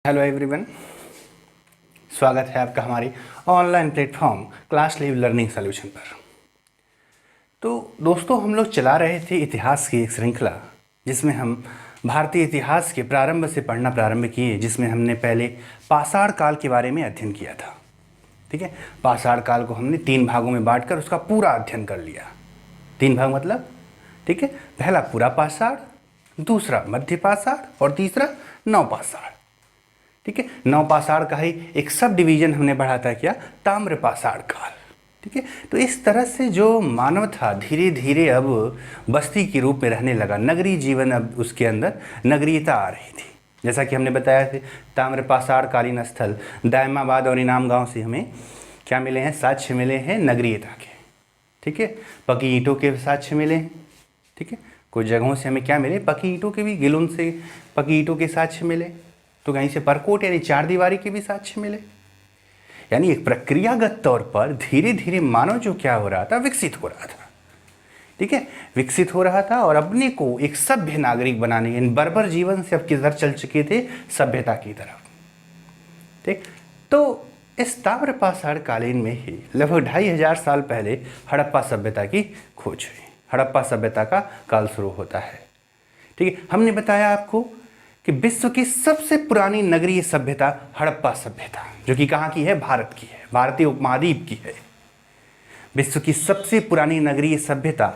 Hello everyone, स्वागत है आपका हमारी online platform class live learning solution पर। तो दोस्तों, हम लोग चला रहे थे इतिहास की एक श्रृंखला जिसमें हम भारतीय इतिहास के प्रारंभ से पढ़ना प्रारंभ किए, जिसमें हमने पहले पाषाण काल के बारे में अध्ययन किया था। ठीक है, पाषाण काल को हमने 3 भागों में बांटकर उसका पूरा अध्ययन कर लिया। 3 भाग मतलब, ठीक है, पहला पूरा पाषाण, दूसरा मध्य पाषाण और तीसरा नवपाषाण। ठीक है, नवपाषाण का ही एक सब डिवीजन हमने बढ़ा था क्या, ताम्रपाषाण काल। ठीक है, तो इस तरह से जो मानव था धीरे धीरे अब बस्ती के रूप में रहने लगा, नगरीय जीवन, अब उसके अंदर नगरीयता आ रही थी। जैसा कि हमने बताया थे, ताम्रपाषाण कालीन स्थल दायमाबाद और इनाम गांव से हमें क्या मिले हैं, साक्ष्य मिले हैं नगरीयता के। ठीक है, पकी ईंटों के साक्ष्य मिले हैं। ठीक है, कुछ जगहों से हमें क्या मिले, पकी ईंटों के भी, गिलुन से पकी ईंटों के साक्ष्य मिले, तो कहीं से परकोट यानी 4 दीवारी के भी साक्ष्य मिले। यानी एक प्रक्रियागत तौर पर धीरे धीरे मानव जो क्या हो रहा था, विकसित हो रहा था। ठीक है, विकसित हो रहा था और अपने को एक सभ्य नागरिक बनाने, इन बर्बर जीवन से अब किधर चल चुके थे, सभ्यता की तरफ। ठीक, तो इस ताम्रपाषाण कालीन में ही लगभग 2500 साल पहले हड़प्पा सभ्यता की खोज हुई। हड़प्पा सभ्यता का काल शुरू होता है। ठीक है, हमने बताया आपको कि विश्व की सबसे पुरानी नगरीय सभ्यता हड़प्पा सभ्यता, जो कि कहाँ की है, भारत की है, भारतीय उपमहाद्वीप की है। विश्व की सबसे पुरानी नगरीय सभ्यता,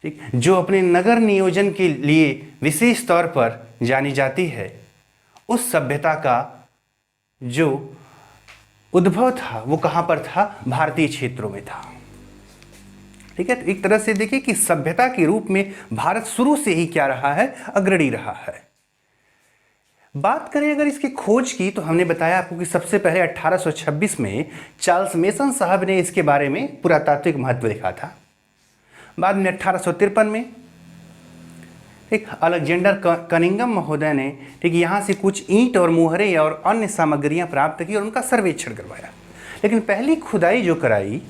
ठीक, जो अपने नगर नियोजन के लिए विशेष तौर पर जानी जाती है, उस सभ्यता का जो उद्भव था वो कहाँ पर था, भारतीय क्षेत्रों में था। ठीक है, तो एक तरह से देखिए कि सभ्यता के रूप में भारत शुरू से ही क्या रहा है, अग्रणी रहा है। बात करें अगर इसकी खोज की, तो हमने बताया आपको कि सबसे पहले 1826 में चार्ल्स मेसन साहब ने इसके बारे में पुरातात्विक महत्व लिखा था। बाद में 1853 में एक अलेक्जेंडर कनिंघम महोदय ने, ठीक, यहाँ से कुछ ईंट और मुहरे और अन्य सामग्रियाँ प्राप्त की और उनका सर्वेक्षण करवाया। लेकिन पहली खुदाई जो कराई,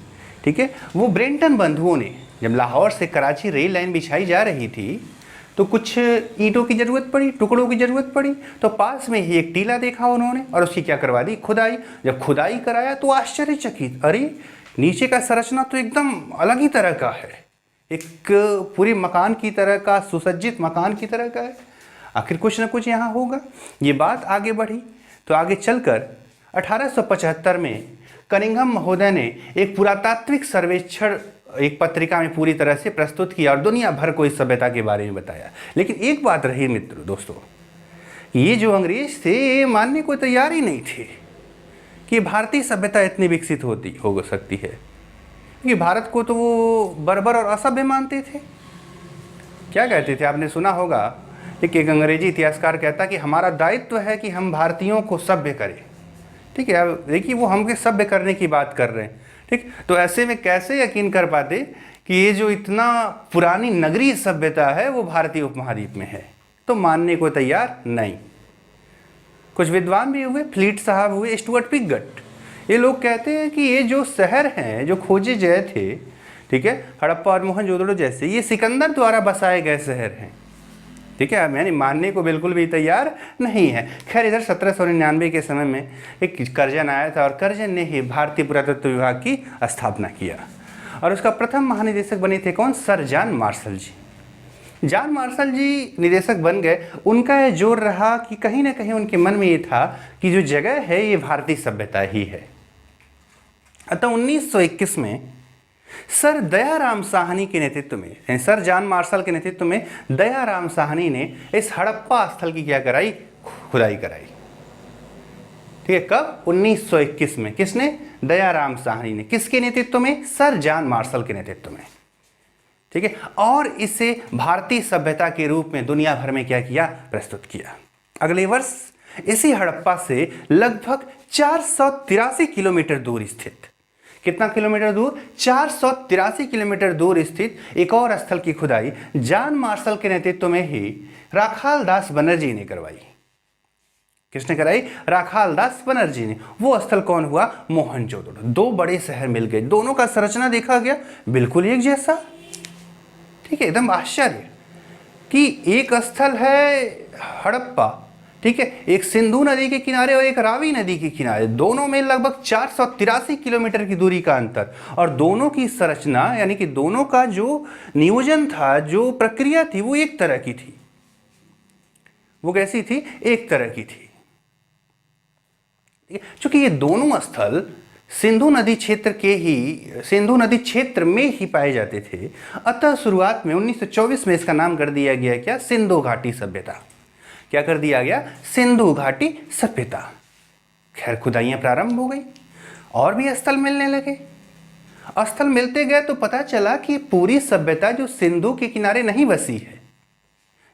ठीक है, वो ब्रेंटन बंधुओं ने, जब लाहौर से कराची रेल लाइन बिछाई जा रही थी तो कुछ ईंटों की ज़रूरत पड़ी, टुकड़ों की ज़रूरत पड़ी, तो पास में ही एक टीला देखा उन्होंने और उसकी क्या करवा दी, खुदाई। जब खुदाई कराया तो आश्चर्यचकित, अरे नीचे का संरचना तो एकदम अलग ही तरह का है, एक पूरे मकान की तरह का, सुसज्जित मकान की तरह का है, आखिर कुछ ना कुछ यहाँ होगा। ये बात आगे बढ़ी तो आगे चलकर 1875 में कनिंघम महोदय ने एक पुरातात्विक सर्वेक्षण एक पत्रिका में पूरी तरह से प्रस्तुत किया और दुनिया भर को इस सभ्यता के बारे में बताया। लेकिन एक बात रही मित्रों, दोस्तों, ये जो अंग्रेज थे ये मानने को तैयार ही नहीं थे कि भारतीय सभ्यता इतनी विकसित हो सकती है, क्योंकि भारत को तो वो बर्बर और असभ्य मानते थे। क्या कहते थे, आपने सुना होगा कि एक अंग्रेजी इतिहासकार कहता कि हमारा दायित्व है कि हम भारतीयों को सभ्य करें। ठीक है, अब देखिए वो हमके सभ्य करने की बात कर रहे हैं। ठीक, तो ऐसे में कैसे यकीन कर पाते कि ये जो इतना पुरानी नगरीय सभ्यता है वो भारतीय उपमहाद्वीप में है, तो मानने को तैयार नहीं। कुछ विद्वान भी हुए, फ्लीट साहब हुए, स्टुअर्ट पिगट, ये लोग कहते हैं कि ये जो शहर हैं जो खोजे गए थे, ठीक है, हड़प्पा और मोहनजोदड़ो जैसे, ये सिकंदर द्वारा बसाए गए शहर हैं। ठीक है, यानी मानने को बिल्कुल भी तैयार नहीं है। खैर, इधर 1799 के समय में एक कर्जन आया था और कर्जन ने ही भारतीय पुरातत्व विभाग की स्थापना किया और उसका प्रथम महानिदेशक बने थे कौन, सर जॉन मार्शल जी। जॉन मार्शल जी निदेशक बन गए। उनका यह जोर रहा कि कहीं ना कहीं उनके मन में ये था कि जो जगह है ये भारतीय सभ्यता ही है। अतः 1921 में सर दयाराम साहनी के नेतृत्व में, सर जॉन मार्शल के नेतृत्व में दयाराम साहनी ने इस हड़प्पा स्थल की क्या कराई, खुदाई कराई। ठीक है, कब, 1921 में। किसने, दयाराम साहनी ने। किसके नेतृत्व में, सर जॉन मार्शल के नेतृत्व में। ठीक है, और इसे भारतीय सभ्यता के रूप में दुनिया भर में क्या किया, प्रस्तुत किया। अगले वर्ष इसी हड़प्पा से लगभग 483 किलोमीटर दूर स्थित, कितना किलोमीटर दूर, 483 किलोमीटर दूर स्थित एक और स्थल की खुदाई जॉन मार्शल के नेतृत्व में ही राखाल दास बनर्जी ने करवाई। किसने कराई, राखाल दास बनर्जी ने। वो स्थल कौन हुआ, मोहनजोदड़ो। 2 बड़े शहर मिल गए, दोनों का संरचना देखा गया बिल्कुल एक जैसा। ठीक है, एकदम आश्चर्य कि एक स्थल है हड़प्पा, ठीक है, एक सिंधु नदी के किनारे और एक रावी नदी के किनारे, दोनों में लगभग 483 किलोमीटर की दूरी का अंतर, और दोनों की संरचना यानी कि दोनों का जो नियोजन था, जो प्रक्रिया थी, वो एक तरह की थी। वो कैसी थी? एक तरह की थी। चूंकि ये दोनों स्थल सिंधु नदी क्षेत्र में ही पाए जाते थे, अतः शुरुआत में 1924 में इसका नाम कर दिया गया क्या? सिंधु घाटी सभ्यता। क्या कर दिया गया? सिंधु घाटी सभ्यता। खैर खुदाइयां प्रारंभ हो गई और भी स्थल मिलने लगे। स्थल मिलते गए तो पता चला कि पूरी सभ्यता जो सिंधु के किनारे नहीं बसी है,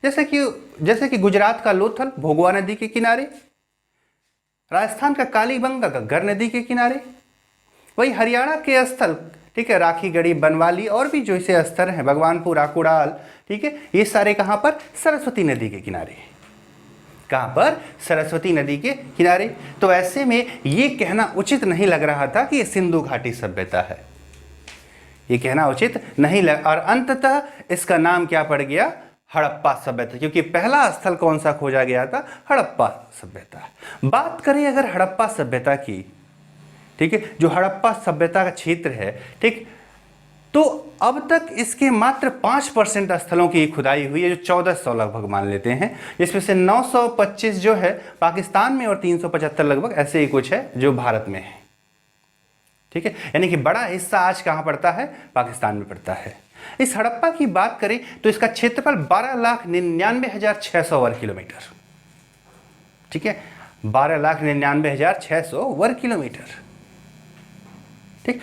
जैसे कि गुजरात का लोथल भोगवा नदी के किनारे, राजस्थान का कालीबंगा घग्गर नदी के किनारे, वही हरियाणा के स्थल, ठीक है, राखीगढ़ी, बनवाली और भी जो इसे स्थल हैं, भगवानपुर, आकुड़ाल, ठीक है, ये सारे कहाँ पर? सरस्वती नदी के किनारे। कहाँ पर? सरस्वती नदी के किनारे। तो ऐसे में ये कहना उचित नहीं लग रहा था कि ये सिंधु घाटी सभ्यता है, ये कहना उचित नहीं लग, और अंततः इसका नाम क्या पड़ गया? हड़प्पा सभ्यता, क्योंकि पहला स्थल कौन सा खोजा गया था? हड़प्पा सभ्यता। बात करें अगर हड़प्पा सभ्यता की, ठीक है, जो हड़प्पा सभ्यता का क्षेत्र है, ठीक, तो अब तक इसके मात्र 5% स्थलों की खुदाई हुई है, जो 1400 लगभग मान लेते हैं, जिसमें से 925 जो है पाकिस्तान में और 375 लगभग ऐसे ही कुछ है जो भारत में है। ठीक है, यानी कि बड़ा हिस्सा आज कहाँ पड़ता है? पाकिस्तान में पड़ता है। इस हड़प्पा की बात करें तो इसका क्षेत्रफल 12,99,600 वर्ग किलोमीटर। ठीक है, 12,99,600 वर्ग किलोमीटर। ठीक,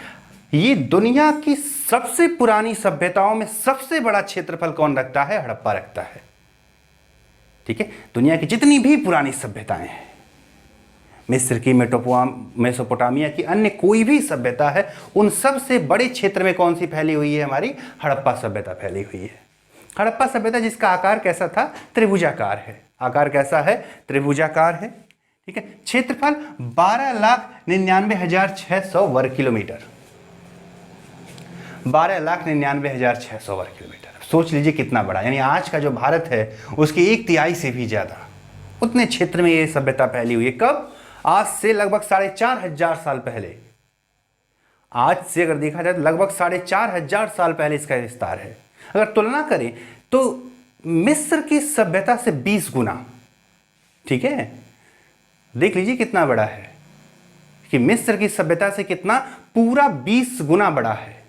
ये दुनिया की सबसे पुरानी सभ्यताओं में सबसे बड़ा क्षेत्रफल कौन रखता है? हड़प्पा रखता है। ठीक है, दुनिया की जितनी भी पुरानी सभ्यताएं हैं, मिस्र की, मेसोपोटामिया की, अन्य कोई भी सभ्यता है, उन सब से बड़े क्षेत्र में कौन सी फैली हुई है? हमारी हड़प्पा सभ्यता फैली हुई है। हड़प्पा सभ्यता जिसका आकार कैसा था? त्रिभुजाकार है। आकार कैसा है? त्रिभुजाकार है। ठीक है, क्षेत्रफल 12,99,600 वर्ग किलोमीटर। 12,99,600 वर्ग किलोमीटर। सोच लीजिए कितना बड़ा, यानी आज का जो भारत है उसकी 1/3 से भी ज्यादा, उतने क्षेत्र में ये सभ्यता फैली हुई है। कब? आज से लगभग 4,500 साल पहले। आज से अगर देखा जाए तो लगभग 4,500 साल पहले इसका विस्तार है। अगर तुलना करें तो मिस्र की सभ्यता से 20 गुना। ठीक है, देख लीजिए कितना बड़ा है कि मिस्र की सभ्यता से कितना? पूरा 20 गुना बड़ा है।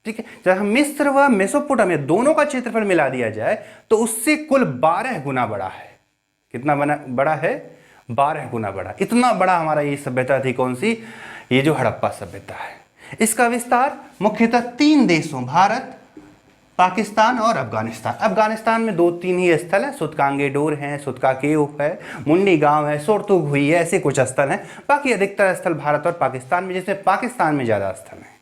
ठीक है, जब हम मिस्र व मेसोपोटामिया दोनों का क्षेत्रफल मिला दिया जाए तो उससे कुल 12 गुना बड़ा है। कितना बड़ा है? 12 गुना बड़ा। इतना बड़ा हमारा ये सभ्यता थी, कौन सी? ये जो हड़प्पा सभ्यता है। इसका विस्तार मुख्यतः 3 देशों, भारत, पाकिस्तान और अफगानिस्तान। अफगानिस्तान में 2-3 ही स्थल हैं, सुतकांगे डोर हैं, सुतका केव है, मुंडी गांव है, सोरतुग हुई है, ऐसे कुछ स्थल हैं। बाकी अधिकतर स्थल भारत और पाकिस्तान में, जिसमें पाकिस्तान में ज़्यादा स्थल हैं।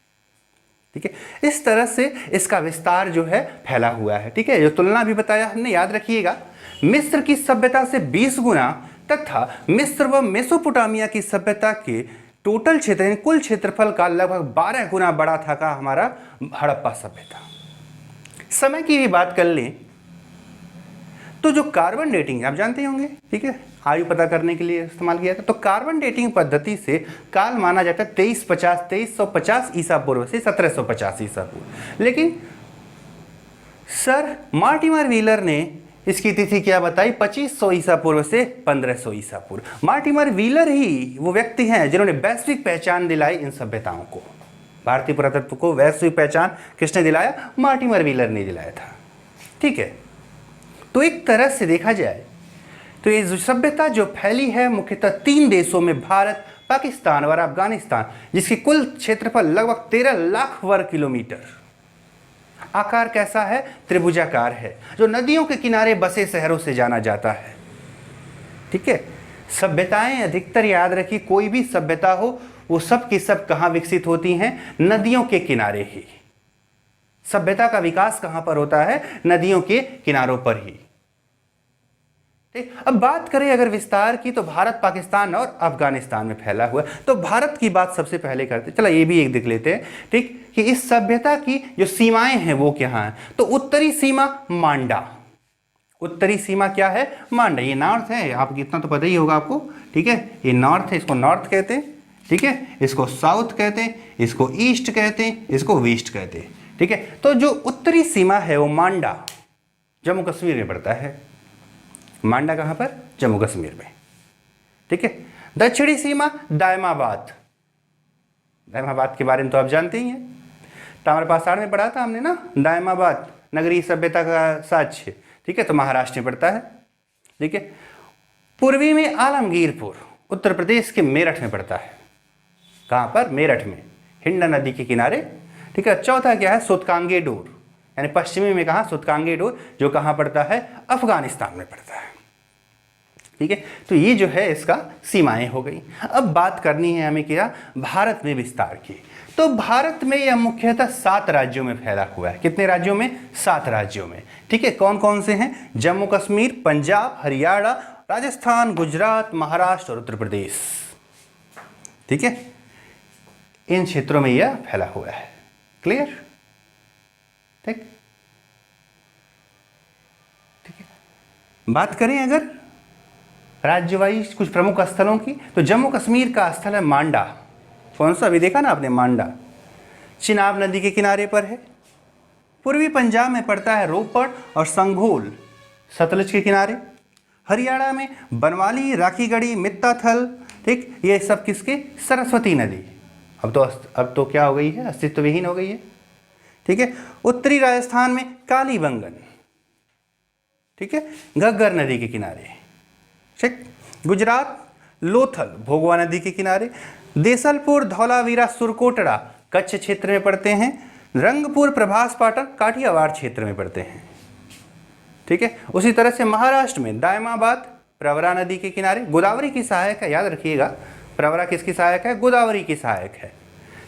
ठीक है, इस तरह से इसका विस्तार जो है फैला हुआ है। ठीक है, जो तुलना भी बताया हमने, याद रखिएगा, मिस्र की सभ्यता से 20 गुना तथा मिस्र व मेसोपोटामिया की सभ्यता के टोटल क्षेत्र, कुल क्षेत्रफल का लगभग 12 गुना बड़ा था का हमारा हड़प्पा सभ्यता। समय की भी बात कर लें तो जो कार्बन डेटिंग आप जानते होंगे, ठीक है, आयु पता करने के लिए इस्तेमाल किया था, तो कार्बन डेटिंग पद्धति से काल माना जाता है 2350 ईसा पूर्व से 1750 ईसा पूर्व। लेकिन सर मार्टिमर व्हीलर ने इसकी तिथि क्या बताई? 2500 ईसा पूर्व से 1500 ईसा पूर्व। मार्टिमर व्हीलर ही वो व्यक्ति हैं जिन्होंने वैश्विक पहचान दिलाई इन सभ्यताओं को। भारतीय पुरातत्व को वैश्विक पहचान किसने दिलाया? मार्टिमर व्हीलर ने दिलाया था। ठीक है, तो एक तरह से देखा जाए तो ये सभ्यता जो फैली है मुख्यतः 3 देशों में, भारत, पाकिस्तान और अफगानिस्तान, जिसकी कुल क्षेत्रफल लगभग 13 लाख वर्ग किलोमीटर। आकार कैसा है? त्रिभुजाकार है, जो नदियों के किनारे बसे शहरों से जाना जाता है। ठीक है, सभ्यताएं अधिकतर याद रखिए, कोई भी सभ्यता हो वो सब की सब कहाँ विकसित होती हैं? नदियों के किनारे ही। सभ्यता का विकास कहाँ पर होता है? नदियों के किनारों पर ही। ठीक, अब बात करें अगर विस्तार की तो भारत, पाकिस्तान और अफगानिस्तान में फैला हुआ है। तो भारत की बात सबसे पहले करते, चला ये भी एक देख लेते हैं, ठीक, कि इस सभ्यता की जो सीमाएं हैं वो क्या हैं। तो उत्तरी सीमा मांडा, उत्तरी सीमा क्या है? मांडा। ये नॉर्थ है, आप इतना तो पता ही होगा आपको, ठीक है। ये नॉर्थ है, इसको नॉर्थ कहते हैं, ठीक है। इसको साउथ कहते हैं, इसको ईस्ट कहते हैं, इसको वेस्ट कहते हैं, ठीक है। तो जो उत्तरी सीमा है वो मांडा जम्मू कश्मीर में पड़ता है। मांडा कहाँ पर? जम्मू कश्मीर में, ठीक है। दक्षिणी सीमा दायमाबाद। दायमाबाद के बारे में तो आप जानते ही हैं, तो हमारे पास में पढ़ा था हमने ना, दायमाबाद नगरीय सभ्यता का साक्ष्य, ठीक है। तो महाराष्ट्र में पड़ता है, ठीक है। पूर्वी में आलमगीरपुर उत्तर प्रदेश के मेरठ में पड़ता है। कहाँ पर? मेरठ में, हिंडा नदी के किनारे, ठीक है। चौथा क्या है? सुतकांगे डोर, यानी पश्चिमी में कहाँ? सुतकांगे डोर, जो कहाँ पड़ता है? अफगानिस्तान में पड़ता है, ठीक है। तो ये जो है इसका सीमाएं हो गई। अब बात करनी है हमें क्या? भारत में विस्तार की। तो भारत में यह मुख्यतः 7 राज्यों में फैला हुआ है। कितने राज्यों में? 7 राज्यों में, ठीक है। कौन कौन से हैं? जम्मू कश्मीर, पंजाब, हरियाणा, राजस्थान, गुजरात, महाराष्ट्र और उत्तर प्रदेश, ठीक है। इन क्षेत्रों में यह फैला हुआ है। क्लियर? ठीक, ठीक है। बात करें अगर राज्य वाइज कुछ प्रमुख स्थलों की, तो जम्मू कश्मीर का स्थल है मांडा। कौन सा? अभी देखा ना आपने, मांडा चिनाब नदी के किनारे पर है। पूर्वी पंजाब में पड़ता है रोपड़ और संघोल सतलज के किनारे। हरियाणा में बनवाली, राखीगढ़ी, मित्ताथल, ठीक, ये सब किसके? सरस्वती नदी। अब तो क्या हो गई है? अस्तित्व विहीन हो गई है, ठीक है। उत्तरी राजस्थान में कालीबंगन, ठीक है, घग्गर नदी के किनारे, ठीक। गुजरात लोथल भोगवा नदी के किनारे। देसलपुर, धौलावीरा, सुरकोटड़ा कच्छ क्षेत्र में पड़ते हैं। रंगपुर, प्रभास पाटन काठियावाड़ क्षेत्र में पड़ते हैं, ठीक है। उसी तरह से महाराष्ट्र में दायमाबाद प्रवरा नदी के किनारे, गोदावरी की सहायक है, याद रखिएगा। प्रवरा किसकी सहायक है? गोदावरी की सहायक है,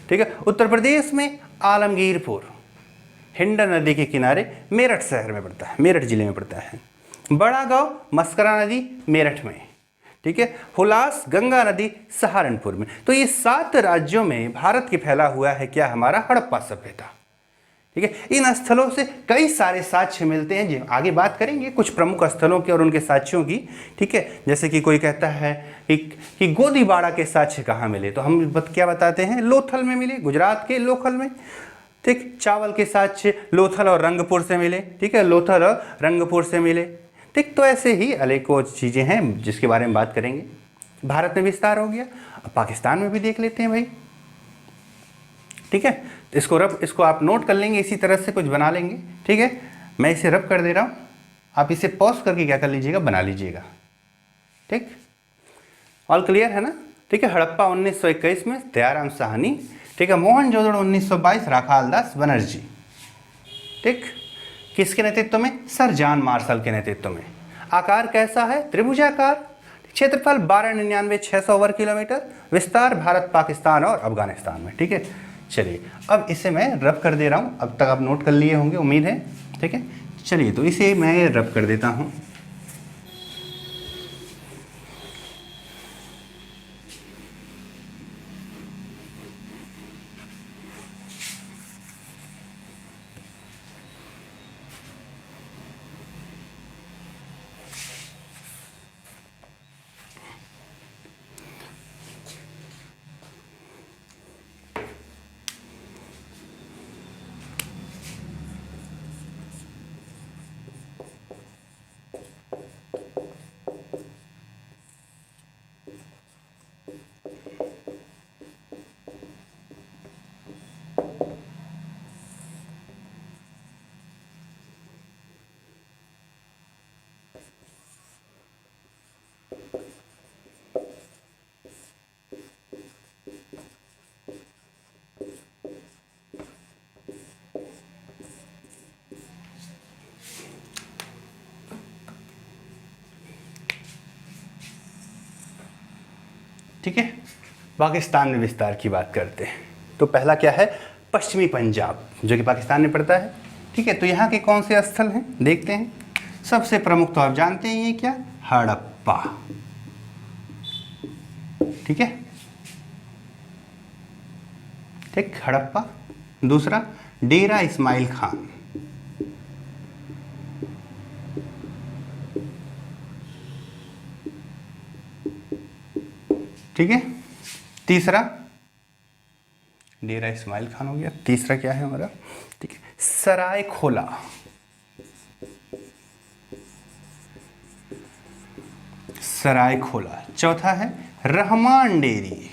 ठीक है। उत्तर प्रदेश में आलमगीरपुर हिंडा नदी के किनारे मेरठ शहर में पड़ता है, मेरठ जिले में पड़ता है। बड़ा गांव मस्करा नदी मेरठ में, ठीक है। हुलास गंगा नदी सहारनपुर में। तो ये 7 राज्यों में भारत के फैला हुआ है क्या? हमारा हड़प्पा सभ्यता, ठीक है। इन स्थलों से कई सारे साक्ष्य मिलते हैं, जी आगे बात करेंगे कुछ प्रमुख स्थलों के और उनके साक्ष्यों की, ठीक है। जैसे कि कोई कहता है कि गोदीबाड़ा के साक्ष्य कहाँ मिले, तो हम क्या बताते हैं? लोथल में मिले, गुजरात के लोथल में, ठीक। चावल के साक्ष्य लोथल और रंगपुर से मिले, ठीक है, लोथल और रंगपुर से मिले, ठीक। तो ऐसे ही अनेकों चीज़ें हैं जिसके बारे में बात करेंगे। भारत में विस्तार हो गया, अब पाकिस्तान में भी देख लेते हैं भाई, ठीक है। इसको आप नोट कर लेंगे, इसी तरह से कुछ बना लेंगे, ठीक है। मैं इसे रब कर दे रहा हूँ, आप इसे पॉज करके क्या कर लीजिएगा? बना लीजिएगा, ठीक। ऑल क्लियर है ना? ठीक है। हड़प्पा 1921 में दयाराम साहनी, ठीक है। मोहनजोदड़ो 1922 राखालदास बनर्जी, ठीक। किसके नेतृत्व में? सर जॉन मार्शल के नेतृत्व में। आकार कैसा है? त्रिभुजाकार। क्षेत्रफल 1299,600 वर्ग किलोमीटर। विस्तार भारत, पाकिस्तान और अफगानिस्तान में, ठीक है। चलिए अब इसे मैं रब कर दे रहा हूँ, अब तक आप नोट कर लिए होंगे उम्मीद है, ठीक है। चलिए तो इसे मैं रब कर देता हूँ। ठीक है। पाकिस्तान में विस्तार की बात करते हैं, तो पहला क्या है? पश्चिमी पंजाब, जो कि पाकिस्तान में पड़ता है, ठीक है। तो यहाँ के कौन से स्थल हैं देखते हैं। सबसे प्रमुख तो आप जानते ही हैं क्या? हड़प्पा, ठीक है, ठीक, हड़प्पा। दूसरा डेरा इस्माइल खान, ठीक है। तीसरा डेरा इस्माइल खान हो गया। तीसरा क्या है हमारा, ठीक है, सरायखोला। सरायखोला। चौथा है रहमान डेरी।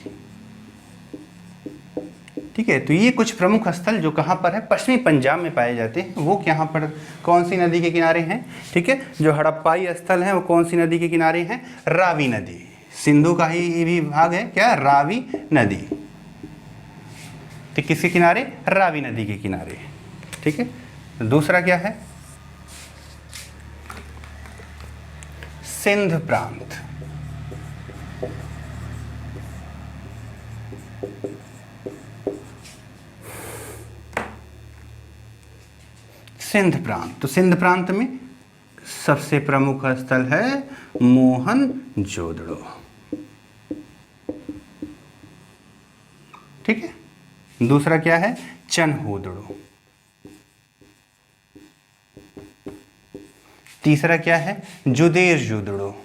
ठीक है, तो ये कुछ प्रमुख स्थल जो कहाँ पर है, पश्चिमी पंजाब में पाए जाते हैं। वो यहाँ पर कौन सी नदी के किनारे हैं, ठीक है, जो हड़प्पाई स्थल हैं वो कौन सी नदी के किनारे हैं, रावी नदी। सिंधु का ही भी भाग है क्या, रावी नदी। तो किसके किनारे, रावी नदी के किनारे। ठीक है। दूसरा क्या है, सिंध प्रांत। सिंध प्रांत, तो सिंध प्रांत में सबसे प्रमुख स्थल है मोहनजोदड़ो। ठीक है। दूसरा क्या है, चनहूदड़ो। तीसरा क्या है, जुदेरजुदड़ो।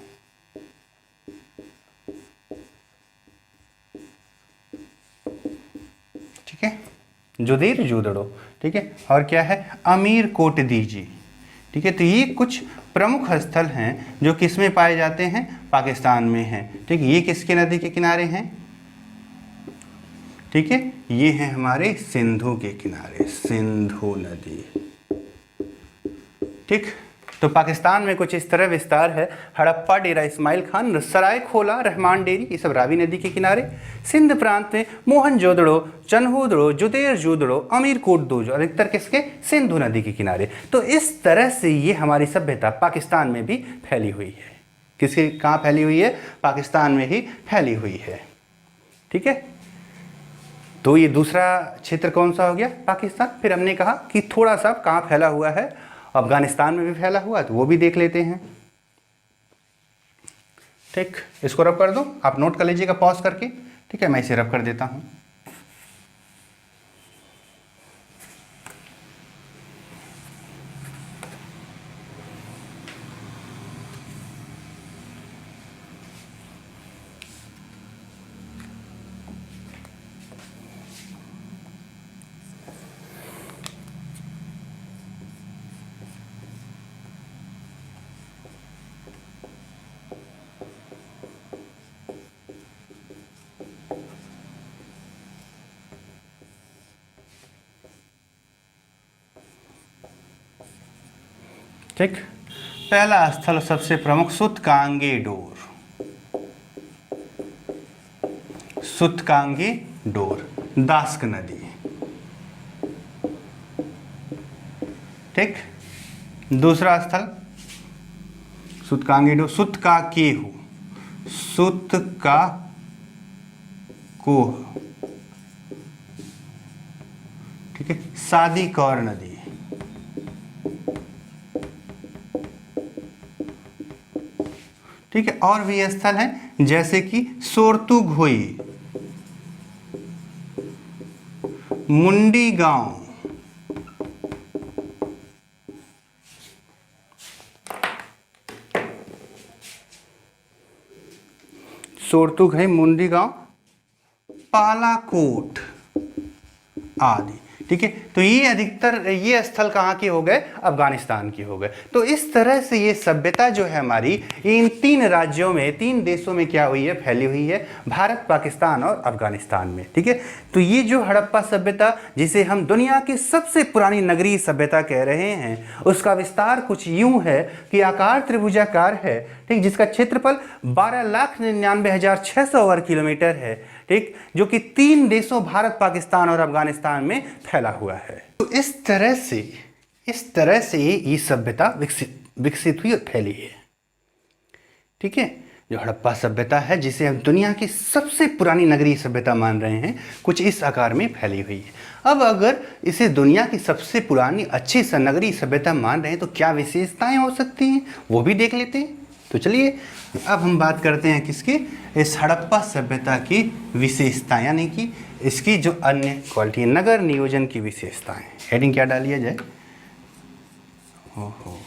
ठीक है, जुदेरजुदड़ो। ठीक है। और क्या है, अमीर कोट दीजी। ठीक है, तो ये कुछ प्रमुख स्थल हैं जो किस में पाए जाते हैं, पाकिस्तान में हैं। ठीक है, ये किसके नदी के किनारे हैं, ठीक है, ये हैं हमारे सिंधु के किनारे, सिंधु नदी। ठीक, तो पाकिस्तान में कुछ इस तरह विस्तार है। हड़प्पा, डेरा इस्माइल खान, सरायखोला, रहमान डेरी, ये सब रावी नदी के किनारे। सिंध प्रांत में मोहनजोदड़ो, चनहूदड़ो, जुदेरजुदड़ो, अमीरकोट दोजो, अधिकतर किसके, सिंधु नदी के किनारे। तो इस तरह से ये हमारी सभ्यता पाकिस्तान में भी फैली हुई है। किसके, कहाँ फैली हुई है, पाकिस्तान में ही फैली हुई है। ठीक है, तो ये दूसरा क्षेत्र कौन सा हो गया, पाकिस्तान। फिर हमने कहा कि थोड़ा सा कहाँ फैला हुआ है, अफगानिस्तान में भी फैला हुआ है, तो वो भी देख लेते हैं। ठीक, इसको रब कर दो, आप नोट कर लीजिएगा पॉज करके। ठीक है, मैं इसे रब कर देता हूँ। ठीक, पहला स्थल सबसे प्रमुख सुतकांगे डोर। सुतकांगे डोर, दास्क नदी। ठीक, दूसरा स्थल सुतकांगे डोर, सुत का केहू, सुत का कोह। ठीक है, सादी कौर नदी। ठीक है, और भी स्थल हैं जैसे कि सोरतू घोई, मुंडी गांव, सोरतू घोई, मुंडी गांव, पालाकोट आदि। ठीक है, तो ये अधिकतर ये स्थल कहाँ के हो गए, अफगानिस्तान की हो गए। तो इस तरह से ये सभ्यता जो है हमारी इन तीन राज्यों में, तीन देशों में क्या हुई है, फैली हुई है, भारत, पाकिस्तान और अफगानिस्तान में। ठीक है, तो ये जो हड़प्पा सभ्यता, जिसे हम दुनिया की सबसे पुरानी नगरीय सभ्यता कह रहे हैं, उसका विस्तार कुछ यूं है कि आकार त्रिभुजाकार है। ठीक, जिसका क्षेत्रफल 12,99,600 वर्ग किलोमीटर है। ठीक, जो कि तीन देशों भारत, पाकिस्तान और अफगानिस्तान में फैला हुआ है। तो इस तरह से ये सभ्यता विकसित हुई और फैली है। ठीक है, जो हड़प्पा सभ्यता है, जिसे हम दुनिया की सबसे पुरानी नगरीय सभ्यता मान रहे हैं, कुछ इस आकार में फैली हुई है। अब अगर इसे दुनिया की सबसे पुरानी अच्छी नगरीय सभ्यता मान रहे हैं, तो क्या विशेषताएं हो सकती हैं, वो भी देख लेते हैं। तो चलिए अब हम बात करते हैं किसकी, इस हड़प्पा सभ्यता की विशेषताएं, यानी कि इसकी जो अन्य क्वालिटी, नगर नियोजन की विशेषताएं। हेडिंग क्या डालिए जाए, ओहो,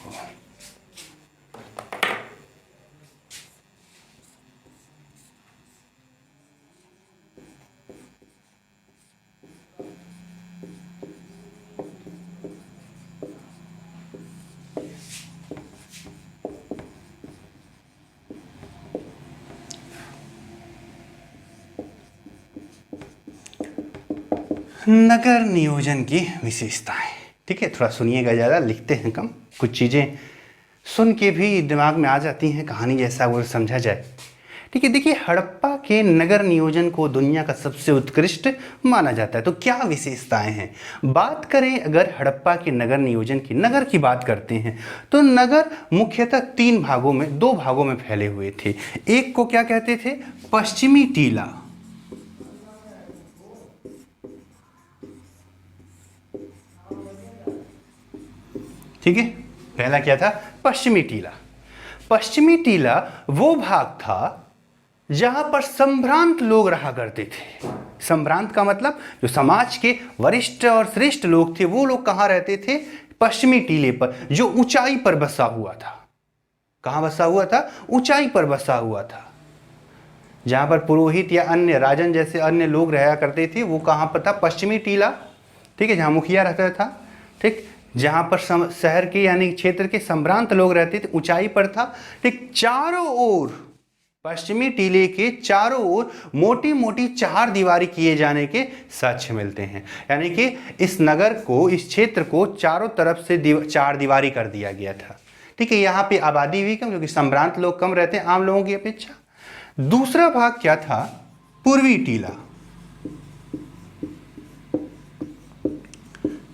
नगर नियोजन की विशेषताएं। ठीक है, थोड़ा सुनिएगा, ज़्यादा लिखते हैं कम, कुछ चीज़ें सुन के भी दिमाग में आ जाती हैं, कहानी जैसा वो समझा जाए। ठीक है, देखिए हड़प्पा के नगर नियोजन को दुनिया का सबसे उत्कृष्ट माना जाता है। तो क्या विशेषताएं हैं? बात करें अगर हड़प्पा के नगर नियोजन की, नगर की बात करते हैं तो नगर मुख्यतः तीन भागों में, दो भागों में फैले हुए थे। एक को क्या कहते थे? पश्चिमी टीला। ठीक है, पहला क्या था? पश्चिमी टीला। पश्चिमी टीला वो भाग था जहां पर संभ्रांत लोग रहा करते थे। संभ्रांत का मतलब जो समाज के वरिष्ठ और श्रेष्ठ लोग थे, वो लोग कहां रहते थे? पश्चिमी टीले पर, जो ऊंचाई पर बसा हुआ था। कहां बसा हुआ था? ऊंचाई पर बसा हुआ था। जहां पर पुरोहित या अन्य राजन जैसे अन्य लोग रहा करते थे, वो कहां पर था? पश्चिमी टीला। ठीक है, जहां मुखिया रहता था। ठीक, जहां पर शहर के यानी क्षेत्र के संभ्रांत लोग रहते थे, ऊंचाई पर था। ठीक, चारों ओर, पश्चिमी टीले के चारों ओर मोटी मोटी चार दीवारी किए जाने के साक्ष्य मिलते हैं। यानी कि इस नगर को, इस क्षेत्र को चारों तरफ से चार दीवारी कर दिया गया था। ठीक है, यहाँ पे आबादी भी कम, क्योंकि संभ्रांत लोग कम रहते हैं आम लोगों की अपेक्षा। दूसरा भाग क्या था? पूर्वी टीला।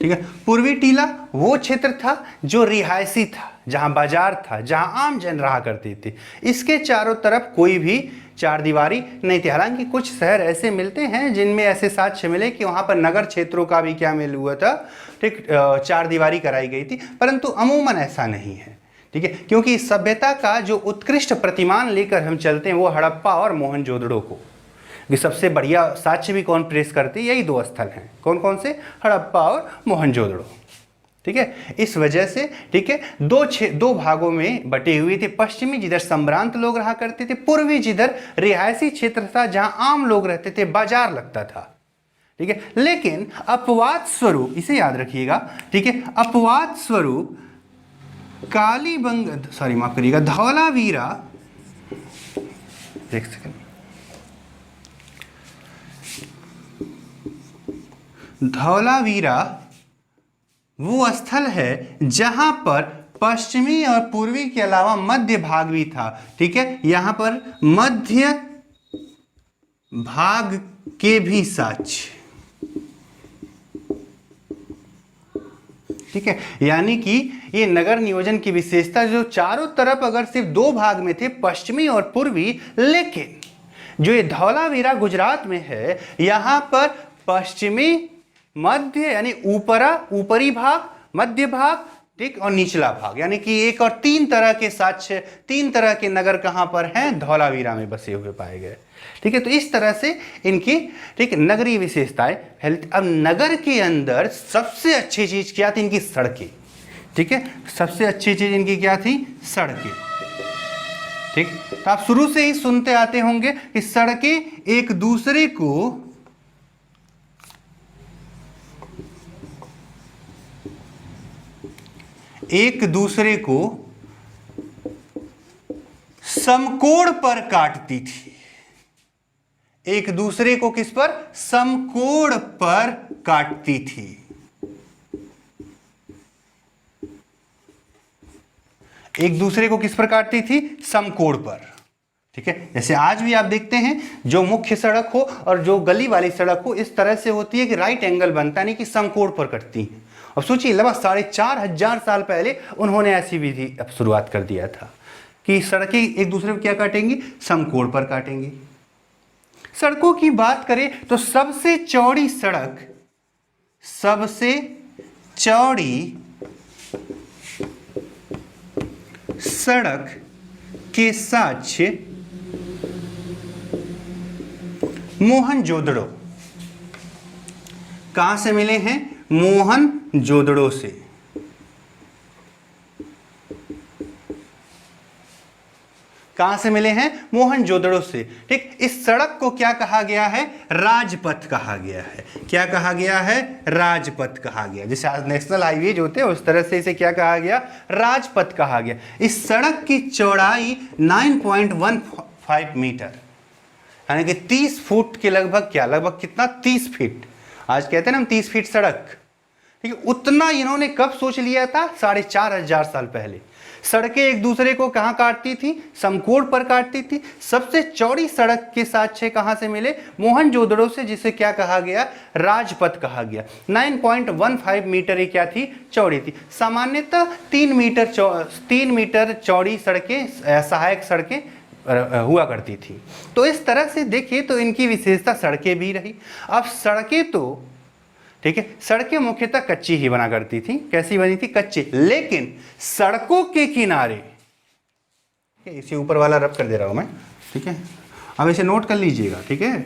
ठीक है, पूर्वी टीला वो क्षेत्र था जो रिहायशी था, जहां बाजार था, जहां आम जन रहा करते थे। इसके चारों तरफ कोई भी चार दीवारी नहीं थी। हालांकि कुछ शहर ऐसे मिलते हैं जिनमें ऐसे साक्ष्य मिले कि वहां पर नगर क्षेत्रों का भी क्या मिल हुआ था? ठीक, चार दीवारी कराई गई थी, परंतु अमूमन ऐसा नहीं है। ठीक है, क्योंकि सभ्यता का जो उत्कृष्ट प्रतिमान लेकर हम चलते हैं वो हड़प्पा और मोहनजोदड़ो को। कि सबसे बढ़िया साक्ष्य भी कौन प्रेस करते हैं? यही दो स्थल हैं। कौन कौन से? हड़प्पा और मोहनजोदड़ो। ठीक है, इस वजह से ठीक है दो भागों में बटे हुए थे। पश्चिमी जिधर संभ्रांत लोग रहा करते थे, पूर्वी जिधर रिहायशी क्षेत्र था जहां आम लोग रहते थे, बाजार लगता था। ठीक है, लेकिन अपवाद स्वरूप, इसे याद रखिएगा, ठीक है, अपवाद स्वरूप कालीबंग, सॉरी माफ करिएगा, धौलावीरा, एक सेकंड, धौलावीरा वो स्थल है जहां पर पश्चिमी और पूर्वी के अलावा मध्य भाग भी था। ठीक है, यहां पर मध्य भाग के भी साक्ष्य। ठीक है, यानी कि ये नगर नियोजन की विशेषता, जो चारों तरफ अगर सिर्फ दो भाग में थे, पश्चिमी और पूर्वी, लेकिन जो ये धौलावीरा गुजरात में है, यहां पर पश्चिमी, मध्य यानी ऊपरी भाग, मध्य भाग, ठीक, और निचला भाग, यानी कि एक और तीन तरह के साक्ष्य, तीन तरह के नगर कहां पर हैं? धौलावीरा में बसे हुए पाए गए। ठीक है, तो इस तरह से इनकी ठीक नगरीय विशेषताएं फैलती। अब नगर के अंदर सबसे अच्छी चीज क्या थी? इनकी सड़कें। ठीक है, सबसे अच्छी चीज इनकी क्या थी? सड़कें। ठीक, तो आप शुरू से ही सुनते आते होंगे कि सड़कें एक दूसरे को समकोण पर काटती थी। एक दूसरे को किस पर? समकोण पर काटती थी। एक दूसरे को किस पर काटती थी? समकोण पर। ठीक है, जैसे आज भी आप देखते हैं जो मुख्य सड़क हो और जो गली वाली सड़क हो, इस तरह से होती है कि राइट एंगल बनता नहीं, कि समकोण पर कटती है। अब सोचिए, लगभग 4,500 साल पहले उन्होंने ऐसी विधि अब शुरुआत कर दिया था कि सड़कें एक दूसरे को क्या काटेंगी? समकोण पर काटेंगी। सड़कों की बात करें तो सबसे चौड़ी सड़क के साक्ष्य मोहनजोदड़ो। कहां से मिले हैं? मोहनजोदड़ो से। कहां से मिले हैं? मोहनजोदड़ो से। ठीक, इस सड़क को क्या कहा गया है? राजपथ कहा गया है। क्या कहा गया है? राजपथ कहा गया। जैसे आज नेशनल हाईवे जो होते हैं उस तरह से इसे क्या कहा गया? राजपथ कहा गया। इस सड़क की चौड़ाई 9.15 मीटर, यानी कि 30 फुट के लगभग, क्या लगभग कितना? 30 फीट। आज कहते हैं ना हम 30 फीट सड़क, ठीक है, उतना इन्होंने कब सोच लिया था? 4500 साल पहले। सड़कें एक दूसरे को कहाँ काटती थी? समकोण पर काटती थी। सबसे चौड़ी सड़क के साक्ष्य कहाँ से मिले? मोहनजोदड़ो से, जिसे क्या कहा गया? राजपथ कहा गया। 9.15 मीटर ये क्या थी? चौड़ी थी। सामान्यतः 3 मीटर चौड़ी सड़कें, सहायक सड़कें हुआ करती थी। तो इस तरह से देखिए तो इनकी विशेषता सड़कें भी रही। अब सड़कें तो ठीक है, सड़कें मुख्यतः कच्ची ही बना करती थी। कैसी बनी थी? कच्ची। लेकिन सड़कों के किनारे, इसे ऊपर वाला रब कर दे रहा हूं मैं, ठीक है, अब इसे नोट कर लीजिएगा, ठीक है,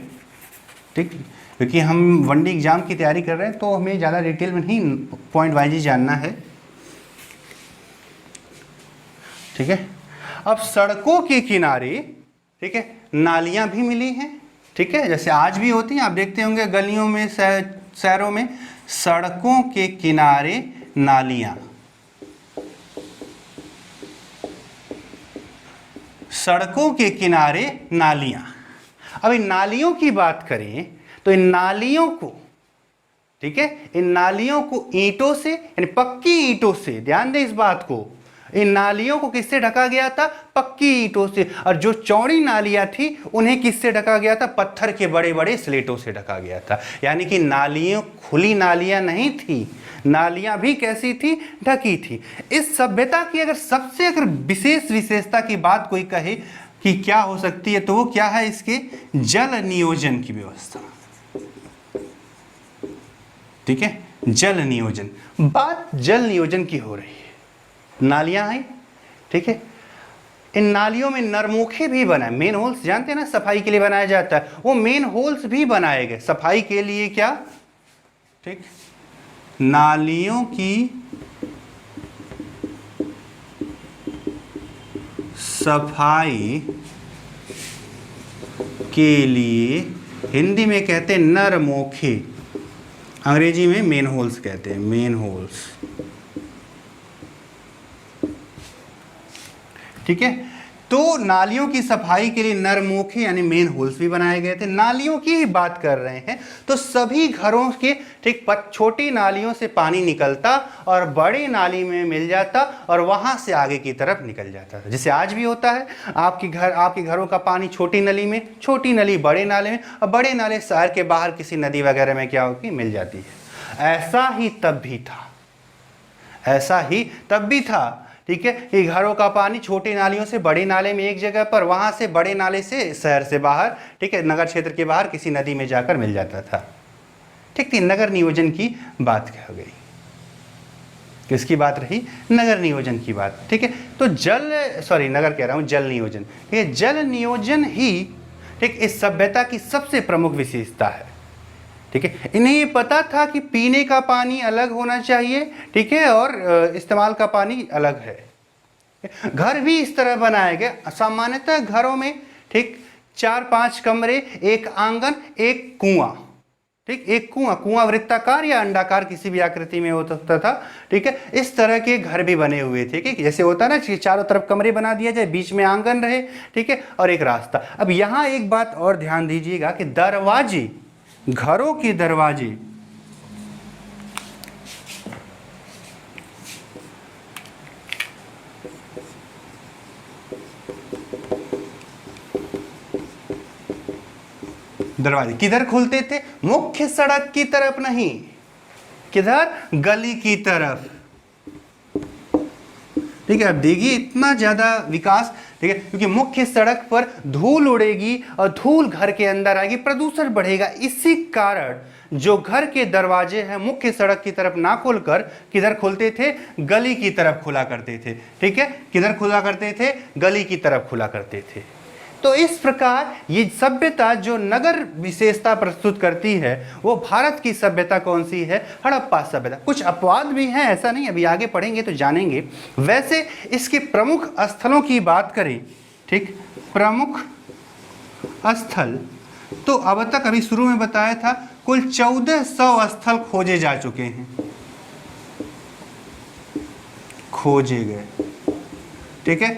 ठीक, क्योंकि हम वनडे एग्जाम की तैयारी कर रहे हैं तो हमें ज़्यादा डिटेल में नहीं, पॉइंट वाइज ही जानना है, ठीक है। अब सड़कों के किनारे, ठीक है, नालियां भी मिली हैं, ठीक है, जैसे आज भी होती हैं। आप देखते होंगे गलियों में, शहरों में सड़कों के किनारे नालियां, सड़कों के किनारे नालियां। अब इन नालियों की बात करें तो इन नालियों को, ठीक है, इन नालियों को ईंटों से, यानी पक्की ईंटों से, ध्यान दें इस बात को, इन नालियों को किससे ढका गया था? पक्की ईंटों से। और जो चौड़ी नालियां थी उन्हें किससे ढका गया था? पत्थर के बड़े बड़े स्लेटों से ढका गया था। यानी कि नालियां खुली नालियां नहीं थी, नालियां भी कैसी थी? ढकी थी। इस सभ्यता की अगर विशेष विशेषता की बात कोई कहे कि क्या हो सकती है, तो वो क्या है? इसके जल नियोजन की व्यवस्था, ठीक है, जल नियोजन। बात जल नियोजन की हो रही है। नालियां हैं, ठीक है, इन नालियों में नरमोखे भी बनाए, मेन होल्स जानते हैं ना, सफाई के लिए बनाया जाता है, वो मेन होल्स भी बनाए गए सफाई के लिए। क्या? ठीक, नालियों की सफाई के लिए हिंदी में कहते हैं नरमोखे, अंग्रेजी में मेन होल्स कहते हैं, मेन होल्स, ठीक है। तो नालियों की सफाई के लिए नरमोखे यानी मेन होल्स भी बनाए गए थे। नालियों की ही बात कर रहे हैं तो सभी घरों के, ठीक, छोटी नालियों से पानी निकलता और बड़ी नाली में मिल जाता और वहां से आगे की तरफ निकल जाता था, जैसे आज भी होता है। आपके घरों का पानी छोटी नली में, छोटी नली बड़े नाले में, और बड़े नाले शहर के बाहर किसी नदी वगैरह में क्या होगी? मिल जाती है। ऐसा ही तब भी था, ऐसा ही तब भी था, ठीक है। ये घरों का पानी छोटी नालियों से बड़ी नाले में एक जगह पर, वहां से बड़े नाले से शहर से बाहर, ठीक है, नगर क्षेत्र के बाहर किसी नदी में जाकर मिल जाता था, ठीक थी। नगर नियोजन की बात क्या हो गई? किसकी बात रही? नगर नियोजन की बात, ठीक है। तो नगर कह रहा हूं, जल नियोजन, ठीक है। जल नियोजन ही, ठीक, इस सभ्यता की सबसे प्रमुख विशेषता है, ठीक है। इन्हें ये पता था कि पीने का पानी अलग होना चाहिए, ठीक है, और इस्तेमाल का पानी अलग है। घर भी इस तरह बनाए गए। सामान्यतः घरों में, ठीक, 4-5 कमरे, एक आंगन, एक कुआं, ठीक, एक कुआं वृत्ताकार या अंडाकार किसी भी आकृति में हो सकता था, ठीक है। इस तरह के घर भी बने हुए थे कि जैसे होता ना कि चारों तरफ कमरे बना दिया जाए, बीच में आंगन रहे, ठीक है, और एक रास्ता। अब यहां एक बात और ध्यान दीजिएगा कि दरवाजे, घरों के दरवाजे किधर खुलते थे? मुख्य सड़क की तरफ नहीं, किधर? गली की तरफ, ठीक है। अब देखिए इतना ज्यादा विकास, ठीक है, क्योंकि मुख्य सड़क पर धूल उड़ेगी और धूल घर के अंदर आएगी, प्रदूषण बढ़ेगा। इसी कारण जो घर के दरवाजे हैं मुख्य सड़क की तरफ ना खुलकर किधर खुलते थे? गली की तरफ खुला करते थे, ठीक है। किधर खुला करते थे? गली की तरफ खुला करते थे। तो इस प्रकार ये सभ्यता जो नगर विशेषता प्रस्तुत करती है वो भारत की सभ्यता कौन सी है? हड़प्पा सभ्यता। कुछ अपवाद भी हैं, ऐसा नहीं, अभी आगे पढ़ेंगे तो जानेंगे। वैसे इसके प्रमुख स्थलों की बात करें, ठीक, प्रमुख स्थल तो अब तक अभी शुरू में बताया था कुल 1400 स्थल खोजे जा चुके हैं, खोजे गए, ठीक है।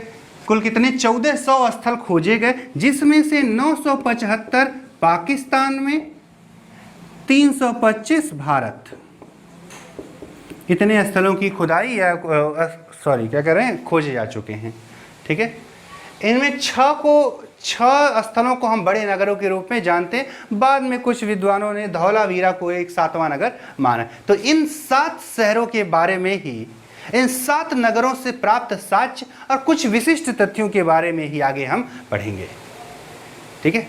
कुल कितने? 1400 स्थल खोजे गए, जिसमें से 975 पाकिस्तान में, 325 भारत, इतने स्थलों की खुदाई या क्या कह रहे हैं, खोजे जा चुके हैं। ठीक है, इनमें 6 स्थलों को हम बड़े नगरों के रूप में जानते हैं। बाद में कुछ विद्वानों ने धौलावीरा को एक 7वां नगर माना। तो इन 7 शहरों के बारे में ही, इन 7 नगरों से प्राप्त साक्ष्य और कुछ विशिष्ट तथ्यों के बारे में ही आगे हम पढ़ेंगे। ठीक है,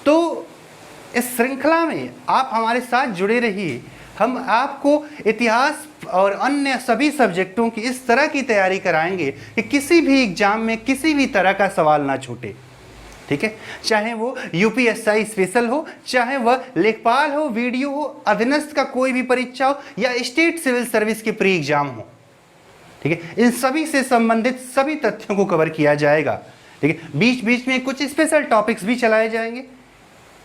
तो इस श्रृंखला में आप हमारे साथ जुड़े रहिए। हम आपको इतिहास और अन्य सभी सब्जेक्टों की इस तरह की तैयारी कराएंगे कि किसी भी एग्जाम में किसी भी तरह का सवाल ना छूटे। ठीक है, चाहे वो यूपीएसआई स्पेशल हो, चाहे वह लेखपाल हो, वीडियो हो, अधीनस्थ का कोई भी परीक्षा हो, या स्टेट सिविल सर्विस के प्री एग्जाम हो। ठीक है, इन सभी से संबंधित सभी तथ्यों को कवर किया जाएगा। ठीक है, बीच बीच में कुछ स्पेशल टॉपिक्स भी चलाए जाएंगे।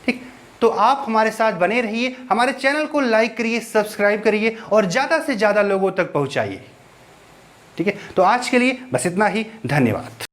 ठीक, तो आप हमारे साथ बने रहिए, हमारे चैनल को लाइक करिए, सब्सक्राइब करिए और ज़्यादा से ज़्यादा लोगों तक पहुंचाइए। ठीक है, तो आज के लिए बस इतना ही। धन्यवाद।